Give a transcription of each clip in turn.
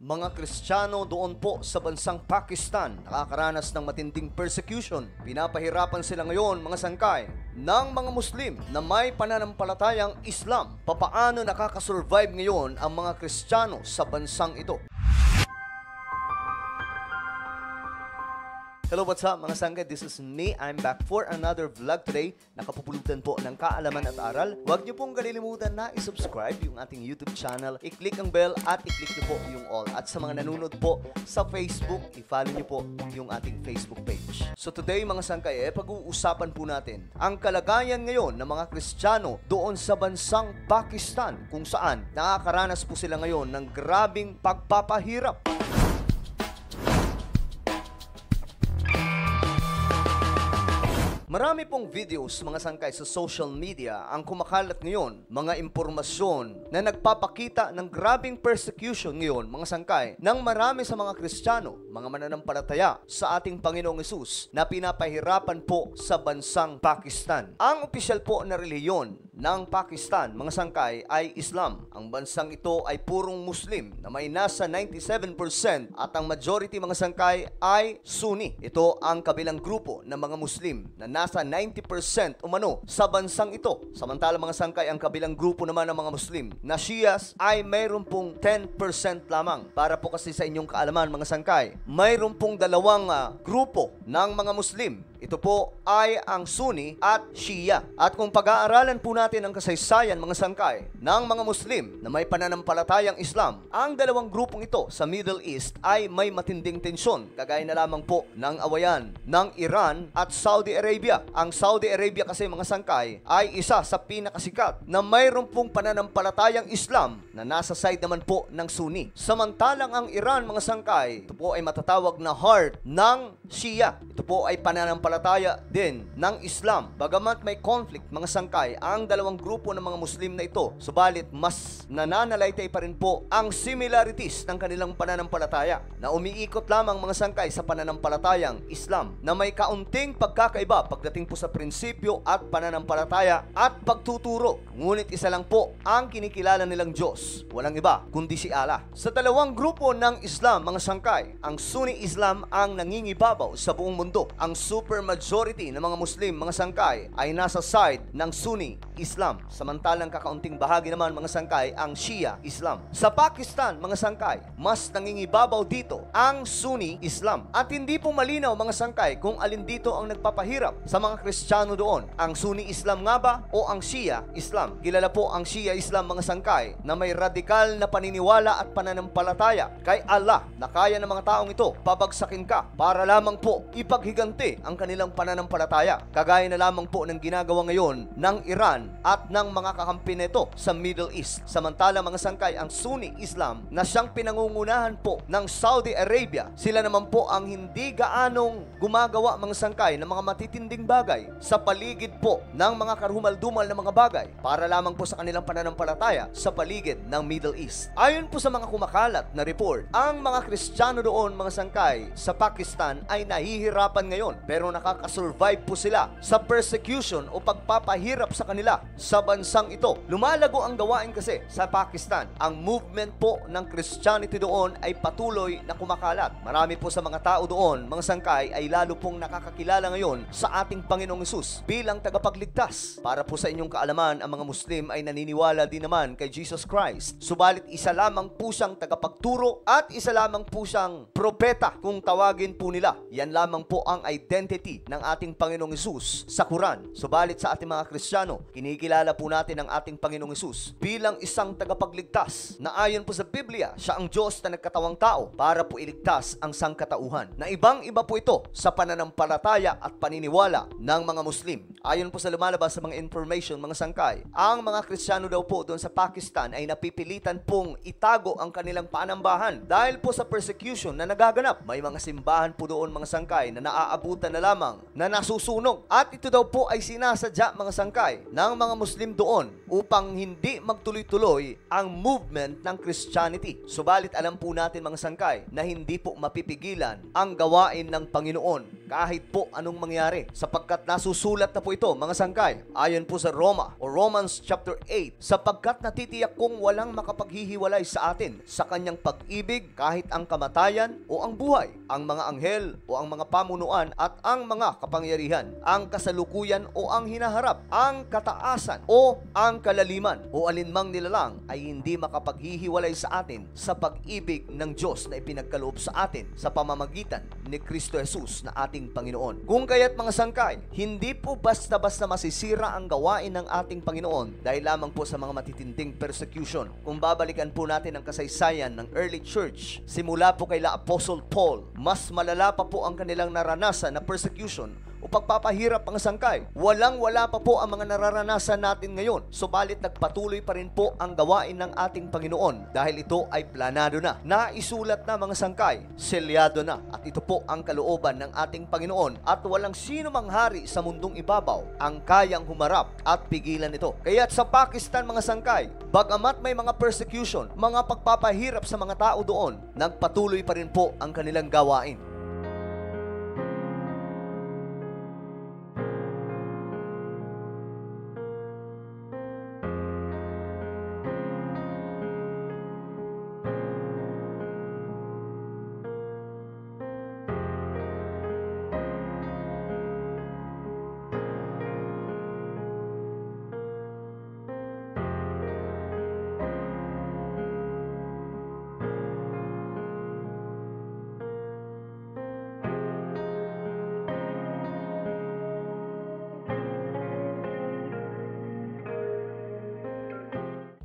Mga Kristiyano doon po sa bansang Pakistan nakakaranas ng matinding persecution. Pinapahirapan sila ngayon, mga sangkay, ng mga Muslim na may pananampalatayang Islam. Papaano nakakasurvive ngayon ang mga Kristiyano sa bansang ito? Hello, what's up mga sangkay? This is me. I'm back for another vlog today. Nakapupulutan po ng kaalaman at aral. Huwag niyo pong kalilimutan na isubscribe yung ating YouTube channel. I-click ang bell at i-click niyo po yung all. At sa mga nanonood po sa Facebook, i-follow niyo po yung ating Facebook page. So today mga sangkay, pag-uusapan po natin ang kalagayan ngayon ng mga Kristiyano doon sa bansang Pakistan, kung saan nakakaranas po sila ngayon ng grabing pagpapahirap. Marami pong videos, mga sangkay, sa social media ang kumakalat ngayon, mga impormasyon na nagpapakita ng grabing persecution ngayon, mga sangkay, ng marami sa mga Kristiyano, mga mananampalataya sa ating Panginoong Hesus na pinapahirapan po sa bansang Pakistan. Ang opisyal po na reliyon ng Pakistan, mga sangkay, ay Islam. Ang bansang ito ay purong Muslim na may nasa 97% at ang majority, mga sangkay, ay Sunni. Ito ang kabilang grupo ng mga Muslim na nasa 90% umano sa bansang ito. Samantala mga sangkay, ang kabilang grupo naman ng mga Muslim na Shias ay mayroon pong 10% lamang. Para po kasi sa inyong kaalaman mga sangkay, mayroon pong dalawang grupo ng mga Muslim. Ito po ay ang Sunni at Shia. At kung pag-aaralan po natin ang kasaysayan, mga sangkay, ng mga Muslim na may pananampalatayang Islam, ang dalawang grupong ito sa Middle East ay may matinding tensyon, kagaya na lamang po ng awayan ng Iran at Saudi Arabia. Ang Saudi Arabia kasi, mga sangkay, ay isa sa pinakasikat na mayroon pong pananampalatayang Islam na nasa side naman po ng Sunni. Samantalang ang Iran, mga sangkay, ito po ay matatawag na heart ng Shia. Ito po ay pananampalataya din ng Islam. Bagamat may conflict, mga sangkay, ang dalawang grupo ng mga Muslim na ito, subalit mas nananalaytay pa rin po ang similarities ng kanilang pananampalataya na umiikot lamang, mga sangkay, sa pananampalatayang Islam na may kaunting pagkakaiba pagdating po sa prinsipyo at pananampalataya at pagtuturo. Ngunit isa lang po ang kinikilala nilang Diyos, walang iba kundi si Allah. Sa dalawang grupo ng Islam, mga sangkay, ang Sunni Islam ang nangingibabaw sa buong mundo. Ang super majority ng mga Muslim, mga sangkay, ay nasa side ng Sunni Islam. Samantalang kakaunting bahagi naman, mga sangkay, ang Shia Islam. Sa Pakistan, mga sangkay, mas nangingibabaw dito ang Sunni Islam. At hindi po malinaw, mga sangkay, kung alin dito ang nagpapahirap sa mga Kristiyano doon. Ang Sunni Islam nga ba o ang Shia Islam? Kilala po ang Shia Islam, mga sangkay, na may radikal na paniniwala at pananampalataya kay Allah na kaya ng mga taong ito pabagsakin ka para lamang po ipaghiganti ang kanilang pananampalataya. Kagaya na lamang po ng ginagawa ngayon ng Iran at ng mga kakampi nito sa Middle East. Samantala, mga sangkay, ang Sunni Islam na siyang pinangungunahan po ng Saudi Arabia, sila naman po ang hindi gaanong gumagawa, mga sangkay, ng mga matitinding bagay sa paligid po ng mga karumal-dumal na mga bagay para lamang po sa kanilang pananampalataya sa paligid ng Middle East. Ayon po sa mga kumakalat na report, ang mga Kristiyano doon, mga sangkay, sa Pakistan ay nahihirapan ngayon pero nakakasurvive po sila sa persecution o pagpapahirap sa kanila sa bansang ito. Lumalago ang gawain kasi sa Pakistan. Ang movement po ng Christianity doon ay patuloy na kumakalat. Marami po sa mga tao doon, mga sangkay, ay lalo pong nakakakilala ngayon sa ating Panginoong Hesus bilang tagapagligtas. Para po sa inyong kaalaman, ang mga Muslim ay naniniwala din naman kay Jesus Christ. Subalit isa lamang po siyang tagapagturo at isa lamang po siyang propeta kung tawagin po nila. Yan lamang po ang identity ng ating Panginoong Hesus sa Quran. Subalit sa ating mga Kristiyano, kinikilala po natin ang ating Panginoong Hesus bilang isang tagapagligtas na ayon po sa Biblia, siya ang Diyos na nagkatawang tao para po iligtas ang sangkatauhan. Na ibang-iba po ito sa pananampalataya at paniniwala ng mga Muslim. Ayon po sa lumalabas sa mga information, mga sangkay, ang mga Kristiyano daw po doon sa Pakistan ay napipilitan pong itago ang kanilang panambahan dahil po sa persecution na nagaganap. May mga simbahan po doon, mga sangkay, na naaabutan na lamang na nasusunog. At ito daw po ay sinasadya, mga sangkay, ng mga Muslim doon upang hindi magtuloy-tuloy ang movement ng Christianity. Subalit alam po natin, mga sangkay, na hindi po mapipigilan ang gawain ng Panginoon kahit po anong mangyari, sapagkat nasusulat na po ito, mga sangkay, ayon po sa Roma o Romans chapter 8, sapagkat natitiyak kong walang makapaghihiwalay sa atin sa kanyang pag-ibig, kahit ang kamatayan o ang buhay, ang mga anghel o ang mga pamunuan at ang mga kapangyarihan, ang kasalukuyan o ang hinaharap, ang kataasan o ang kalaliman o alinmang nilalang ay hindi makapaghihiwalay sa atin sa pag-ibig ng Diyos na ipinagkaloob sa atin sa pamamagitan ni Kristo Jesus na ating Panginoon. Kung kaya't mga sangkay, hindi po basta-basta masisira ang gawain ng ating Panginoon dahil lamang po sa mga matitinding persecution. Kung babalikan po natin ang kasaysayan ng early church, simula po kay Apostle Paul, mas malala pa po ang kanilang naranasan na persecution o pagpapahirap ang sangkay. Walang-wala pa po ang mga nararanasan natin ngayon. Subalit nagpatuloy pa rin po ang gawain ng ating Panginoon dahil ito ay planado na. Naisulat na mga sangkay, selyado na, at ito po ang kalooban ng ating Panginoon at walang sino mang hari sa mundong ibabaw ang kayang humarap at pigilan ito. Kaya't sa Pakistan mga sangkay, bagamat may mga persecution, mga pagpapahirap sa mga tao doon, nagpatuloy pa rin po ang kanilang gawain.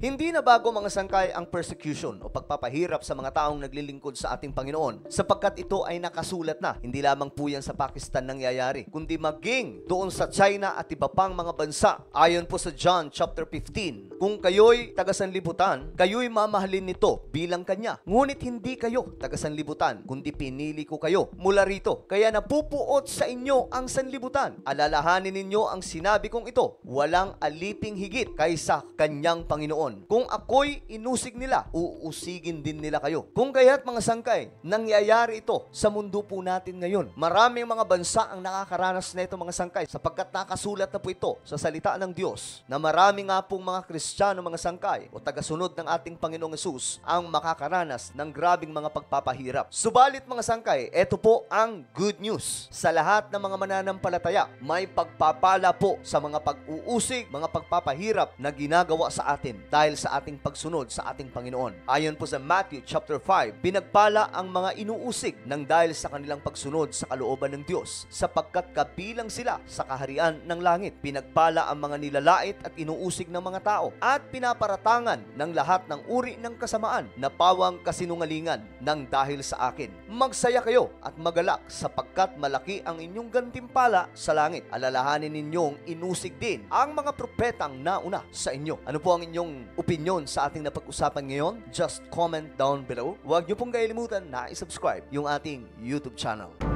Hindi na bago mga sangkay ang persecution o pagpapahirap sa mga taong naglilingkod sa ating Panginoon sapagkat ito ay nakasulat na. Hindi lamang po yan sa Pakistan nangyayari, kundi maging doon sa China at iba pang mga bansa. Ayon po sa John chapter 15, kung kayo'y taga-sanlibutan, kayo'y mamahalin nito bilang kanya. Ngunit hindi kayo taga-sanlibutan, kundi pinili ko kayo mula rito. Kaya napupuot sa inyo ang sanlibutan. Alalahanin ninyo ang sinabi kong ito, walang aliping higit kaysa kanyang Panginoon. Kung ako'y inusig nila, uusigin din nila kayo. Kung kaya't mga sangkay, nangyayari ito sa mundo po natin ngayon. Maraming mga bansa ang nakakaranas na ito mga sangkay sapagkat nakasulat na po ito sa salita ng Diyos na marami nga pong mga Kristiyano mga sangkay o tagasunod ng ating Panginoong Hesus ang makakaranas ng grabing mga pagpapahirap. Subalit mga sangkay, ito po ang good news. Sa lahat ng mga mananampalataya, may pagpapala po sa mga pag-uusig, mga pagpapahirap na ginagawa sa atin dahil sa ating pagsunod sa ating Panginoon. Ayon po sa Matthew chapter 5, pinagpala ang mga inuusig ng dahil sa kanilang pagsunod sa kalooban ng Diyos, sapagkat kabilang sila sa kaharian ng langit. Pinagpala ang mga nilalait at inuusig ng mga tao, at pinaparatangan ng lahat ng uri ng kasamaan na pawang kasinungalingan ng dahil sa akin. Magsaya kayo at magalak, sapagkat malaki ang inyong gantimpala sa langit. Alalahanin ninyong inusig din ang mga propetang nauna sa inyo. Ano po ang inyong opinion sa ating napag-usapan ngayon? Just comment down below. Huwag niyo pong kailimutan na i-subscribe yung ating YouTube channel.